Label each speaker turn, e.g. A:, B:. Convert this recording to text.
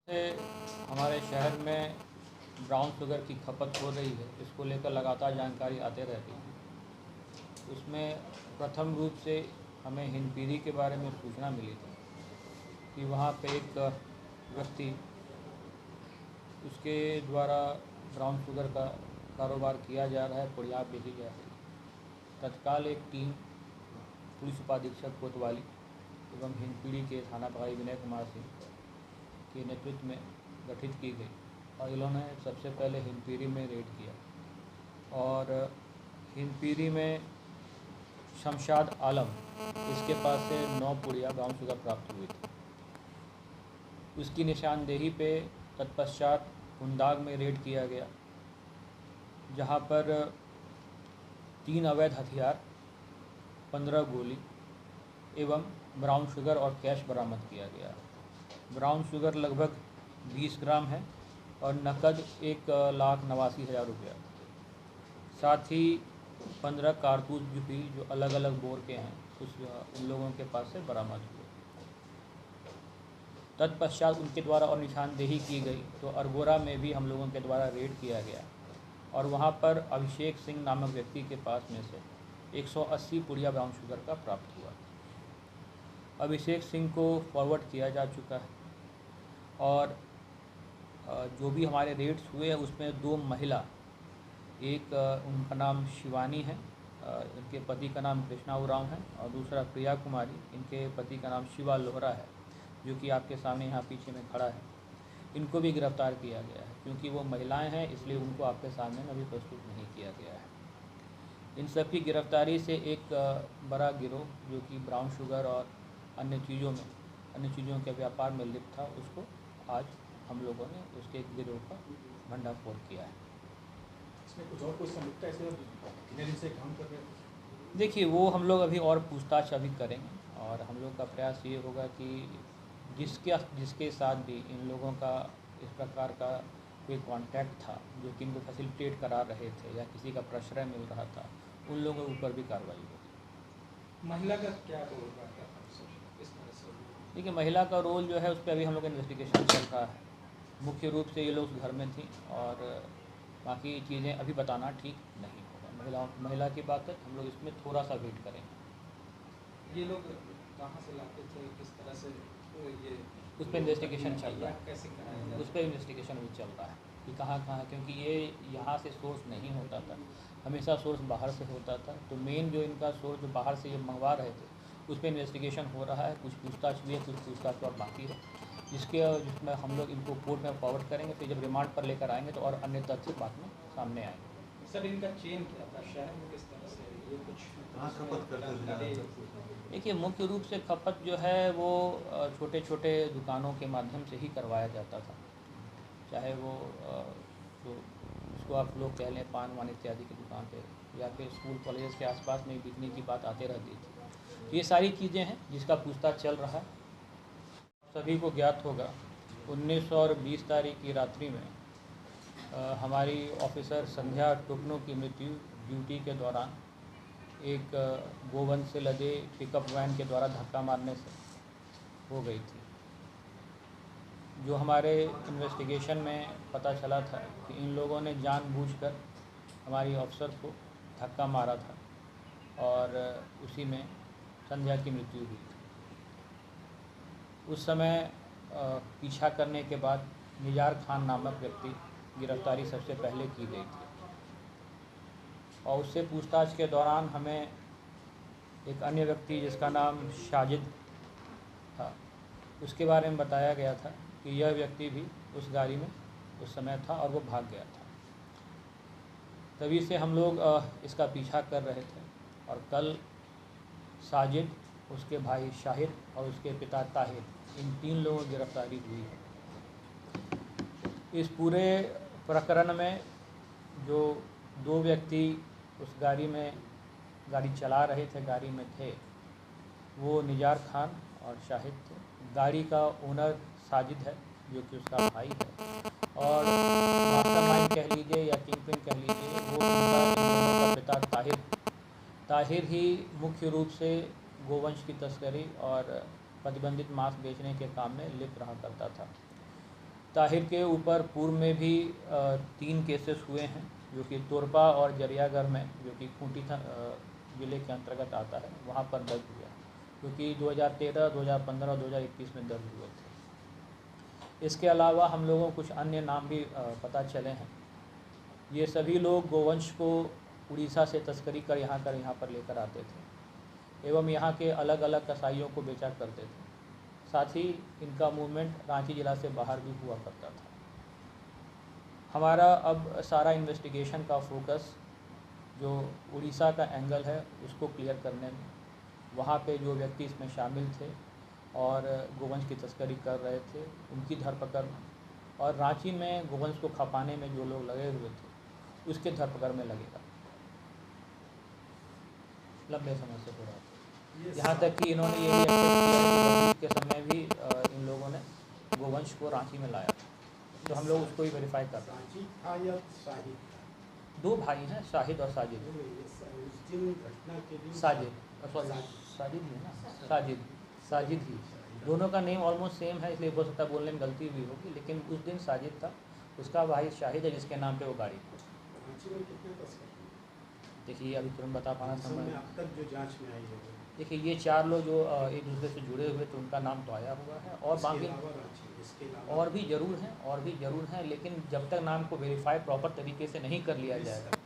A: से हमारे शहर में ब्राउन शुगर की खपत हो रही है, इसको लेकर लगातार जानकारी आते रहती है। उसमें प्रथम रूप से हमें हिंदपीढ़ी के बारे में सूचना मिली थी कि वहाँ पे एक व्यक्ति उसके द्वारा ब्राउन शुगर का कारोबार किया जा रहा है, पुड़िया बेची जा रही है। तत्काल एक टीम पुलिस उपाधीक्षक कोतवाली एवं हिंदपीढ़ी के थाना प्रभारी विनय कुमार सिंह के नेतृत्व में गठित की गई और इन्होंने सबसे पहले हिंदपीढ़ी में रेड किया और हिंदपीढ़ी में शमशाद आलम इसके पास से 9 पुड़िया ब्राउन शुगर प्राप्त हुई थी। उसकी निशानदेही पे तत्पश्चात हुंदाग में रेड किया गया, जहां पर 3 अवैध हथियार, 15 गोली एवं ब्राउन शुगर और कैश बरामद किया गया। ब्राउन शुगर लगभग 20 ग्राम है और नकद 1,89,000 रुपया। साथ ही 15 कारतूस भी जो अलग अलग बोर के हैं उन लोगों के पास से बरामद हुए। तत्पश्चात उनके द्वारा और निशानदेही की गई तो अरगोरा में भी हम लोगों के द्वारा रेड किया गया और वहाँ पर अभिषेक सिंह नामक व्यक्ति के पास में से 180 पुड़िया ब्राउन शुगर का प्राप्त हुआ। अभिषेक सिंह को फॉरवर्ड किया जा चुका है और जो भी हमारे रेड्स हुए हैं उसमें 2 महिला, एक उनका नाम शिवानी है, इनके पति का नाम कृष्णा उरांव है, और दूसरा प्रिया कुमारी, इनके पति का नाम शिवा लोहरा है, जो कि आपके सामने यहाँ पीछे में खड़ा है। इनको भी गिरफ्तार किया गया है। क्योंकि वो महिलाएं हैं इसलिए उनको आपके सामने अभी प्रस्तुत नहीं किया गया है। इन सब की गिरफ्तारी से एक बड़ा गिरोह जो कि ब्राउन शुगर और अन्य चीज़ों के व्यापार में लिप्त था, उसको आज हम लोगों ने उसके गिरोह का भंडाफोड़ किया है।
B: इसमें कुछ और कोई संलिप्तता ऐसे कितने दिन से काम कर रहे हैं?
A: देखिए, वो हम लोग अभी और पूछताछ अभी करेंगे और हम लोग का प्रयास ये होगा कि जिसके साथ भी इन लोगों का इस प्रकार का कोई कांटेक्ट था, जो कि इनको फैसिलिटेट करा रहे थे या किसी का प्रश्रय मिल रहा था, उन लोगों के ऊपर भी कार्रवाई होगी।
B: महिला का क्या रोल रहता है इस तरह से?
A: देखिए, महिला का रोल जो है उस पर अभी हम लोग का इन्वेस्टिगेशन चल रहा है। मुख्य रूप से ये लोग घर में थी और बाकी चीज़ें अभी बताना ठीक नहीं होगा। महिला की बात है, हम लोग इसमें थोड़ा सा वेट करेंगे।
B: ये लोग कहाँ से लाते थे, किस तरह से ये
A: उस पर इन्वेस्टिगेशन चल रहा है।
B: कैसे कराया
A: उस पर इन्वेस्टिगेशन भी चल रहा है कि कहाँ, क्योंकि ये यहाँ से सोर्स नहीं होता था, हमेशा सोर्स बाहर से होता था। तो मेन जो इनका सोर्स जो बाहर से ये मंगवा रहे थे, उस पर इन्वेस्टिगेशन हो रहा है। कुछ पूछताछ भी है, कुछ पूछताछ और बाकी है, जिसमें हम लोग इनको कोर्ट में फॉरवर्ड करेंगे। फिर जब रिमांड पर लेकर आएंगे तो और अन्य तथ्य बाद में सामने आएंगे।
B: सर, इनका चेन क्या था शहर में, किस तरह से ये कुछ
C: कहाँ खपत करते थे?
A: देखिए, मुख्य रूप से खपत जो है वो छोटे छोटे दुकानों के माध्यम से ही करवाया जाता था। चाहे वो जो उसको आप लोग कह लें पान वान इत्यादि की दुकान पे, या फिर स्कूल कॉलेज के आसपास में बिकने की बात आते रहती थी। तो ये सारी चीज़ें हैं जिसका पूछताछ चल रहा है। सभी को ज्ञात होगा 19 और 20 तारीख की रात्रि में हमारी ऑफिसर संध्या टुकनों की मृत्यु ड्यूटी के दौरान एक गोवंश से लदे पिकअप वैन के द्वारा धक्का मारने से हो गई थी। जो हमारे इन्वेस्टिगेशन में पता चला था कि इन लोगों ने जानबूझकर हमारी ऑफिसर को धक्का मारा था और उसी में संध्या की मृत्यु हुई थी। उस समय पीछा करने के बाद निजार खान नामक व्यक्ति गिरफ्तारी सबसे पहले की गई थी और उससे पूछताछ के दौरान हमें एक अन्य व्यक्ति जिसका नाम साजिद था, उसके बारे में बताया गया था कि यह व्यक्ति भी उस गाड़ी में उस समय था और वो भाग गया था। तभी से हम लोग इसका पीछा कर रहे थे और कल साजिद, उसके भाई शाहिद और उसके पिता ताहिर, इन 3 लोगों की गिरफ्तारी हुई है। इस पूरे प्रकरण में जो 2 व्यक्ति उस गाड़ी चला रहे थे, गाड़ी में थे, वो निजार खान और शाहिद थे। गाड़ी का ओनर साजिद है जो कि उसका भाई है और मास्टरमाइंड कह लीजिए या किंगपिन कह लीजिए, वो इन दोनों का पिता ताहिर ही मुख्य रूप से गोवंश की तस्करी और प्रतिबंधित मांस बेचने के काम में लिप्त रहा करता था। ताहिर के ऊपर पूर्व में भी 3 केसेस हुए हैं, जो कि तोरपा और जरियागढ़ में, जो कि खूंटी ज़िले के अंतर्गत आता है, वहाँ पर दर्ज हुआ, क्योंकि 2013, 2015 और 2021 में दर्ज हुए थे। इसके अलावा हम लोगों को कुछ अन्य नाम भी पता चले हैं। ये सभी लोग गोवंश को उड़ीसा से तस्करी कर यहाँ पर लेकर आते थे एवं यहाँ के अलग अलग कसाईयों को बेचा करते थे। साथ ही इनका मूवमेंट रांची ज़िला से बाहर भी हुआ करता था। हमारा अब सारा इन्वेस्टिगेशन का फोकस जो उड़ीसा का एंगल है उसको क्लियर करने में, वहाँ पे जो व्यक्ति इसमें शामिल थे और गोवंश की तस्करी कर रहे थे उनकी धरपकड़, और रांची में गोवंश को खपाने में जो लोग लगे हुए थे उसके धरपकड़ में लगेगा। लंबे समय से हो रहा था, यहाँ तक कि इन्होंने ये भी एक्सेप्ट किया कि के समय भी इन लोगों ने गोवंश को रांची में लाया, तो हम लोग उसको ही वेरीफाई कर रहे हैं।
C: साजिद था या शाहिद था?
A: 2 भाई हैं, शाहिद और साजिद।
C: उस दिन घटना के दिन
A: साजिद साजिद ही है ना, साजिद ही। दोनों का नेम ऑलमोस्ट सेम है, इसलिए हो सकता है बोलने में गलती भी होगी, लेकिन उस दिन साजिद था, उसका भाई शाहिद है जिसके नाम पे वो गाड़ी थी।
C: रांची में कितने तस्कर थे?
A: देखिए अभी तुरंत बता पाना
C: असल
A: समय,
C: में अब तक जो जांच में आई है
A: देखिए ये 4 लोग जो एक दूसरे से जुड़े हुए थे उनका नाम तो आया हुआ है, और
C: इसके
A: बाकी
C: अलावा रांची, इसके अलावा
A: और भी ज़रूर हैं, लेकिन जब तक नाम को वेरीफाई प्रॉपर तरीके से नहीं कर लिया जाएगा